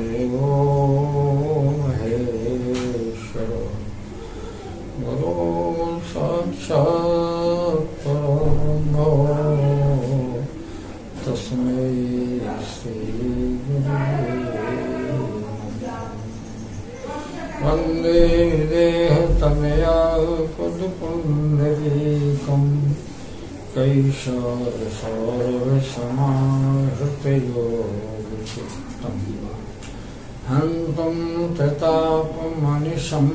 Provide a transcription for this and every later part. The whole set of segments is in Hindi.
देवो महेश्वर गुरु साक्षात् परब्रह्म तस्मै श्री गुरवे वन्दे देहतमया पदपुण्डरीकम् कैशोरसौरसमाहृतयोगचित्तम् हन्तुं ततापमनिशं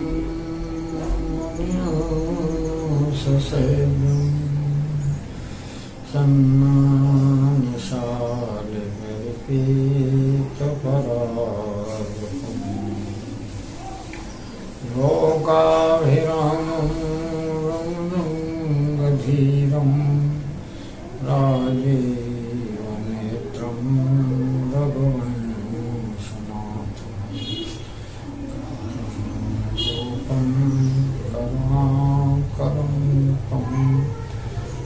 ससेव्यं सन्मानशालिनिर्पीतपरागतम् लोकाभिरामं रङ्गधीरं राजीवनेत्रं रघुवंशनाथं रूपं करुणाकरं तं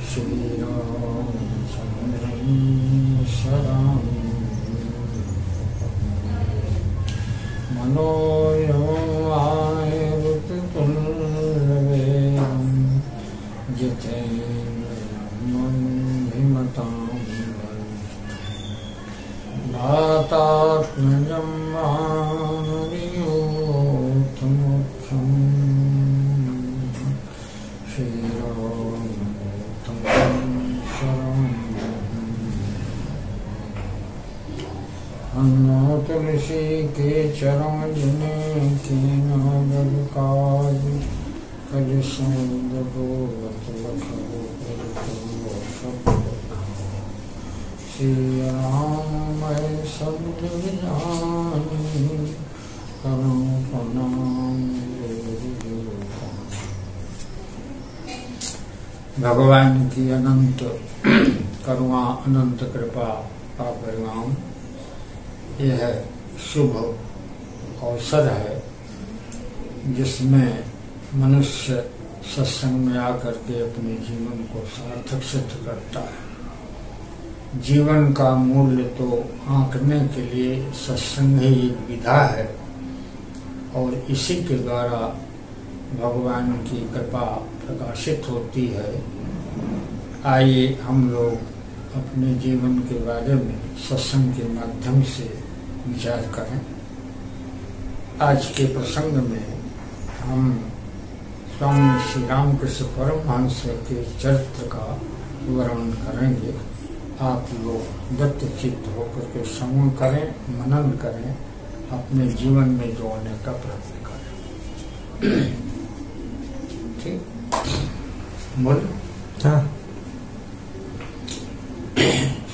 श्रीरामचन्द्रं शरणं मनोयवायुतुल्यवेगं जितेन्द्रियं नातात्मजं मानवीयोऽर्थमुख्यं श्रीरामतं शरणं तुलसी के चरण जिने कीन बदकाज कलिशंद गोवत लखो श्री राम मैं सब जानी करूं प्रणाम। भगवान की अनंत करुणा अनंत कृपा का परिणाम यह शुभ अवसर है जिसमें मनुष्य सत्संग में आकर के अपने जीवन को सार्थक सिद्ध करता है। जीवन का मूल्य तो आंकने के लिए सत्संग ही एक विधा है और इसी के द्वारा भगवान की कृपा प्रकाशित होती है। आइए हम लोग अपने जीवन के बारे में सत्संग के माध्यम से विचार करें। आज के प्रसंग में हम स्वामी श्री रामकृष्ण परमहंस के चरित्र का वर्णन करेंगे। आप लोग दत्तचित्त होकर के श्रवण करें, मनन करें, अपने जीवन में जोड़ने का प्रयत्न करें। ठीक बोल। हाँ।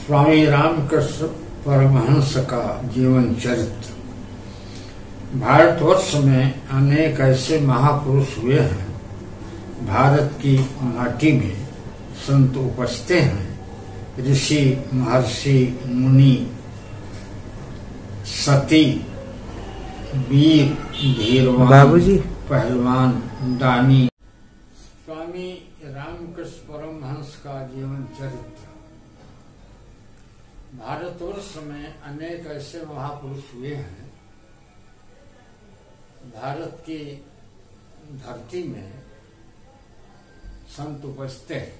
स्वामी रामकृष्ण परमहंस का जीवन चरित्र। भारतवर्ष में अनेक ऐसे महापुरुष हुए हैं। भारत की माटी में संत उपजते हैं। ऋषि, महर्षि, मुनि, सती, वीर, धीरवान, बाबूजी, पहलवान, दानी। स्वामी रामकृष्ण परमहंस का जीवन चरित्र। भारतवर्ष में अनेक ऐसे महापुरुष हुए हैं। भारत की धरती में संत उपजते हैं।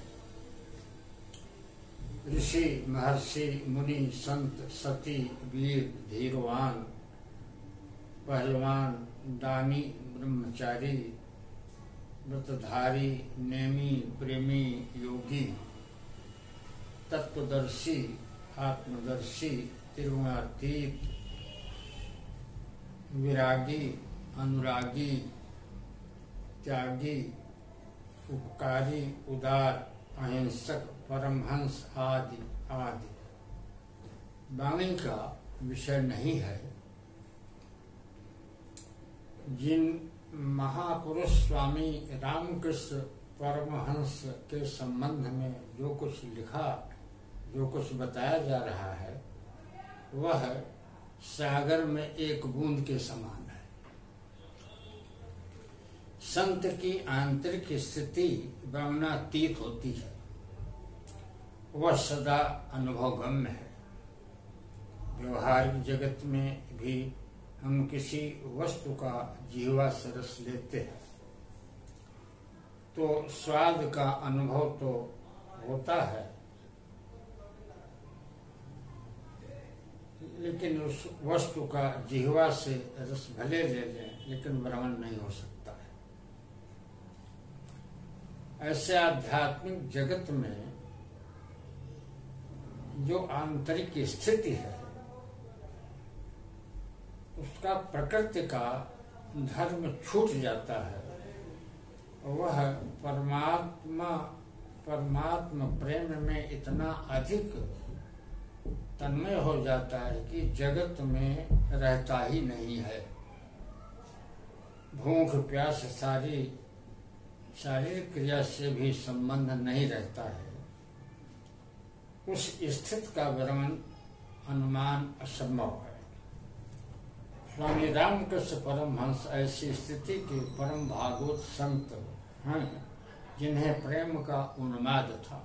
ऋषि, महर्षि, मुनि, संत, सती, वीर, धीरवान, पहलवान, दानी, ब्रह्मचारी, व्रतधारी, नेमी, प्रेमी, योगी, तत्वदर्शी, आत्मदर्शी, त्रिगुणातीत, विरागी, अनुरागी, त्यागी, उपकारी, उदार, अहिंसक, परमहंस आदि आदि। वाणी का विषय नहीं है। जिन महापुरुष स्वामी रामकृष्ण परमहंस के संबंध में जो कुछ लिखा, जो कुछ बताया जा रहा है, वह सागर में एक बूंद के समान है। संत की आंतरिक स्थिति वर्णनातीत होती है। वह सदा अनुभवगम्य है। व्यवहारिक जगत में भी हम किसी वस्तु का जीवा से रस लेते हैं तो स्वाद का अनुभव तो होता है, लेकिन उस वस्तु का जिह्वा से रस भले ले लें लेकिन वर्णन नहीं हो सकता है। ऐसे आध्यात्मिक जगत में जो आंतरिक स्थिति है उसका प्रकृति का धर्म छूट जाता है। वह परमात्मा प्रेम में इतना अधिक तन्मय हो जाता है कि जगत में रहता ही नहीं है। भूख प्यास शारीरिक क्रिया से भी संबंध नहीं रहता है। उस स्थिति का वर्णन अनुमान असंभव है। स्वामी रामकृष्ण परमहंस ऐसी स्थिति के परम भागवत संत हैं जिन्हें प्रेम का उन्माद था।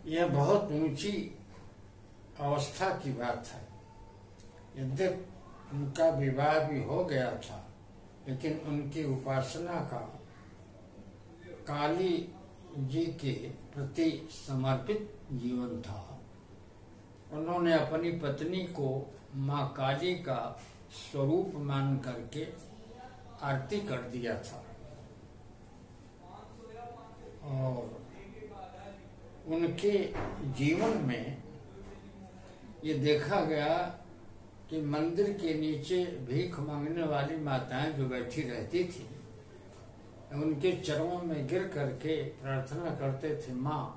यह बहुत ऊंची अवस्था की बात है। यद्यपि उनका विवाह भी हो गया था लेकिन उनकी उपासना का काली जी के प्रति समर्पित जीवन था। उन्होंने अपनी पत्नी को माँ काली का स्वरूप मान करके आरती कर दिया था और उनके जीवन में ये देखा गया कि मंदिर के नीचे भीख मांगने वाली माताएं जो बैठी रहती थी उनके चरणों में गिर करके प्रार्थना करते थे, माँ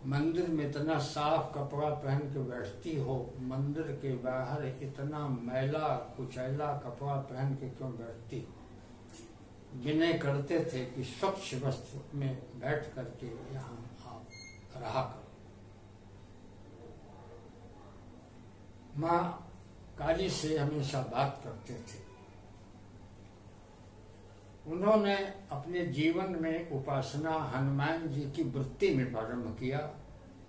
मंदिर में इतना साफ कपड़ा पहन के बैठती हो, मंदिर के बाहर इतना मैला कुचैला कपड़ा पहन के क्यों बैठती। विनय करते थे कि स्वच्छ वस्त्र में बैठ करके यहाँ आप रहा करो। माँ काली से हमेशा बात करते थे। उन्होंने अपने जीवन में उपासना हनुमान जी की वृत्ति में प्रारंभ किया।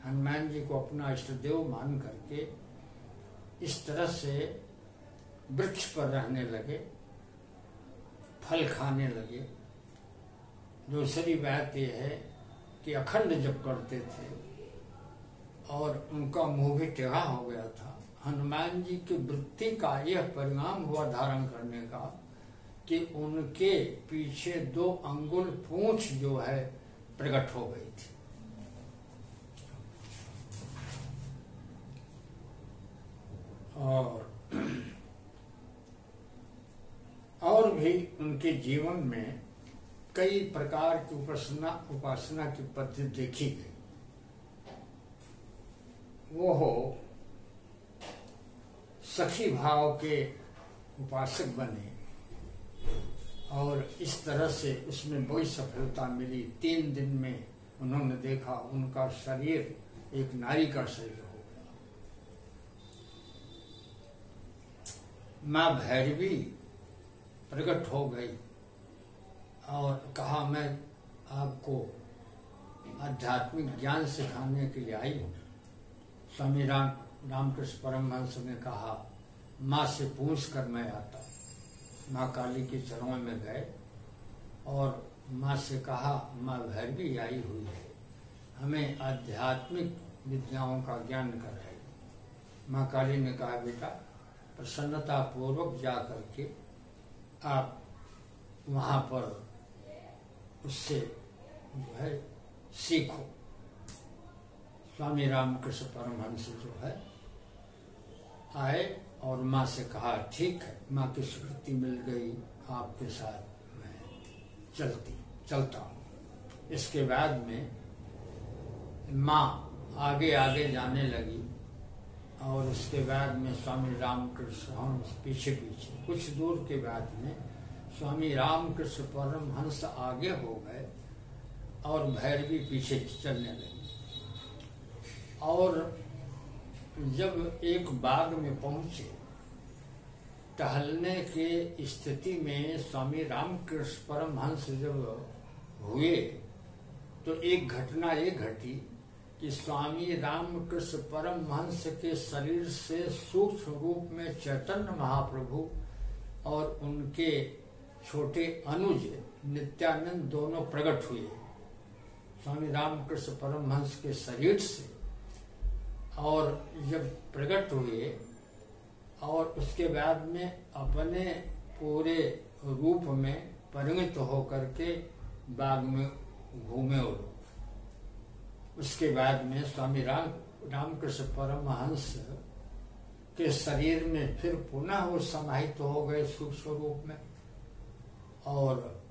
हनुमान जी को अपना इष्टदेव मान करके इस तरह से वृक्ष पर रहने लगे, फल खाने लगे। दूसरी बात यह है कि अखंड जप करते थे और उनका मुंह भी टेढ़ा हो गया था। हनुमान जी की वृत्ति का यह परिणाम हुआ धारण करने का कि उनके पीछे 2 अंगुल पूंछ जो है प्रकट हो गई थी। और भी उनके जीवन में कई प्रकार की उपासना की पद्धति देखी गई। वो हो सखी भाव के उपासक बने और इस तरह से उसमें बड़ी सफलता मिली। 3 दिन में उन्होंने देखा उनका शरीर एक नारी का शरीर हो गया। माँ भैरवी प्रकट हो गई और कहा, मैं आपको आध्यात्मिक ज्ञान सिखाने के लिए आई हूँ। स्वामी रामकृष्ण परमहंस ने कहा, माँ से पूछ कर मैं आता। माँ काली के चरणों में गए और माँ से कहा, माँ भैरवी आई हुई है, हमें आध्यात्मिक विद्याओं का ज्ञान कराएगी। माँ काली ने कहा, बेटा प्रसन्नता पूर्वक जा करके आप वहाँ पर उससे जो है सीखो। स्वामी रामकृष्ण परमहंस जो है आए और माँ से कहा, ठीक है, माँ की स्वीकृति मिल गई, आपके साथ मैं चलता हूँ। इसके बाद में माँ आगे आगे जाने लगी और उसके बाद में स्वामी रामकृष्ण हम पीछे पीछे। कुछ दूर के बाद में स्वामी रामकृष्ण परमहंस आगे हो गए और भैरवी पीछे चलने लगी। और जब एक बाग में पहुंचे, टहलने के स्थिति में स्वामी रामकृष्ण परमहंस जब हुए तो एक घटना ये घटी कि स्वामी रामकृष्ण परमहंस के शरीर से सूक्ष्म रूप में चैतन्य महाप्रभु और उनके छोटे अनुज नित्यानंद दोनों प्रकट हुए स्वामी रामकृष्ण परमहंस के शरीर से। और जब प्रकट हुए और उसके बाद में अपने पूरे रूप में परिणत होकर के बाग में घूमे। और उसके बाद में स्वामी रामकृष्ण परमहंस के शरीर में फिर पुनः वो समाहित हो गए सूक्ष्म रूप में। और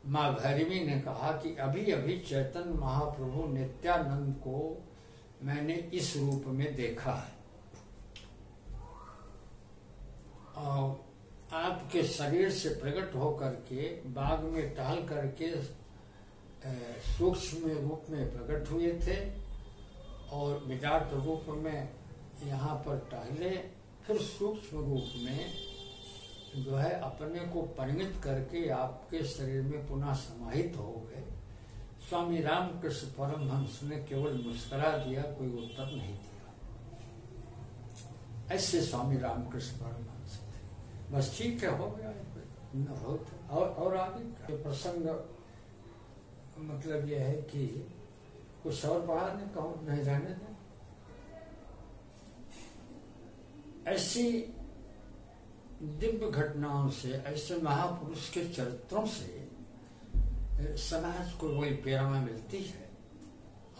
माँ भैरवी ने कहा कि अभी अभी चैतन्य महाप्रभु नित्यानंद को मैंने इस रूप में देखा है। और आपके शरीर से प्रकट होकर के बाग में टहल करके सूक्ष्म रूप में प्रकट हुए थे और विराट रूप में यहाँ पर टहले, फिर सूक्ष्म रूप में जो है अपने को परिणित करके आपके शरीर में पुनः समाहित हो गए। स्वामी रामकृष्ण परमहंस ने केवल मुस्कुरा दिया, कोई उत्तर नहीं दिया। ऐसे स्वामी रामकृष्ण परमहंस थे। बस ठीक है, हो गया न बहुत। और आगे प्रसंग मतलब यह है कि कुछ और बाहर नहीं कहूं, नहीं रहने दें। ऐसी दिव्य घटनाओं से, ऐसे महापुरुष के चरित्रों से समाज को वही प्रेरणा मिलती है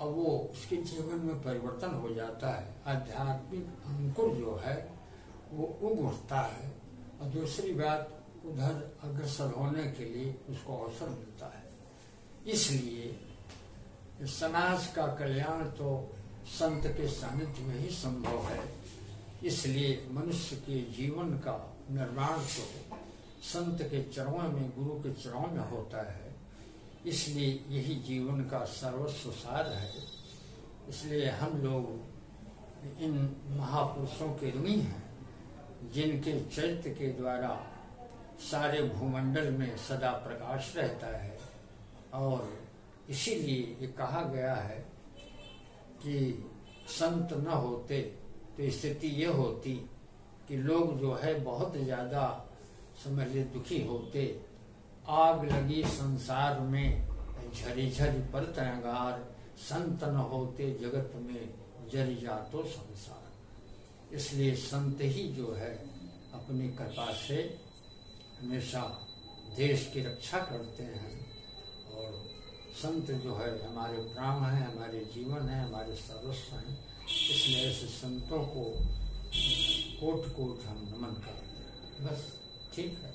और वो उसके जीवन में परिवर्तन हो जाता है। आध्यात्मिक अंकुर जो है वो उग उठता है और दूसरी बात उधर अग्रसर होने के लिए उसको अवसर मिलता है। इसलिए समाज का कल्याण तो संत के सानिध्य में ही संभव है। इसलिए मनुष्य के जीवन का निर्माण तो संत के चरणों में, गुरु के चरणों में होता है। इसलिए यही जीवन का सर्वस्व सार है। इसलिए हम लोग इन महापुरुषों के ऋणी हैं, जिनके चरित्र के द्वारा सारे भूमंडल में सदा प्रकाश रहता है। और इसीलिए ये कहा गया है कि संत न होते तो स्थिति ये होती कि लोग जो है बहुत ज्यादा समझ ले दुखी होते। आग लगी संसार में झरी झरी परत अंगार, संत न होते जगत में जरी जातो संसार। इसलिए संत ही जो है अपनी कृपा से हमेशा देश की रक्षा करते हैं। और संत जो है हमारे प्राण हैं, हमारे जीवन है, हमारे सर्वस्व हैं। इसलिए ऐसे संतों को कोट कोट हम नमन करते हैं। बस ठीक है।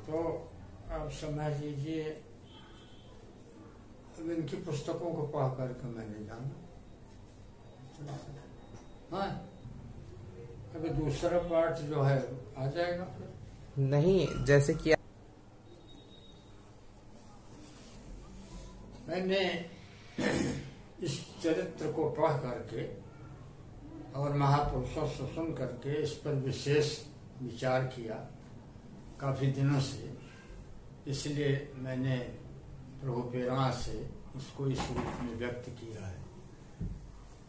तो आप समझ लीजिए, अब इनकी पुस्तकों को पढ़ करके मैंने जाना। हाँ, अभी दूसरा पार्ट जो है आ जाएगा फिर। नहीं, जैसे कि मैंने इस चरित्र को पढ़ करके और महापुरुषों से सुन करके इस पर विशेष विचार किया काफी दिनों से। इसलिए मैंने प्रभु प्रेरणा से इसको इस रूप में व्यक्त किया है।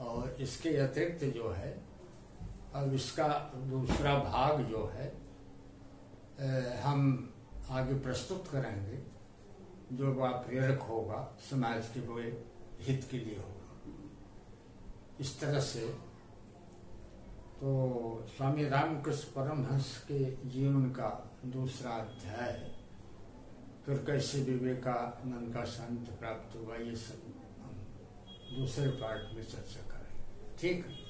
और इसके अतिरिक्त जो है अब इसका दूसरा भाग जो है हम आगे प्रस्तुत करेंगे, जो बड़ा प्रेरक होगा, समाज के बड़े हित के लिए होगा। इस तरह से तो स्वामी रामकृष्ण परमहंस के जीवन का दूसरा अध्याय, फिर कैसे विवेकानंद का शांति प्राप्त हुआ, ये सब हम दूसरे पार्ट में चर्चा करेंगे। ठीक है।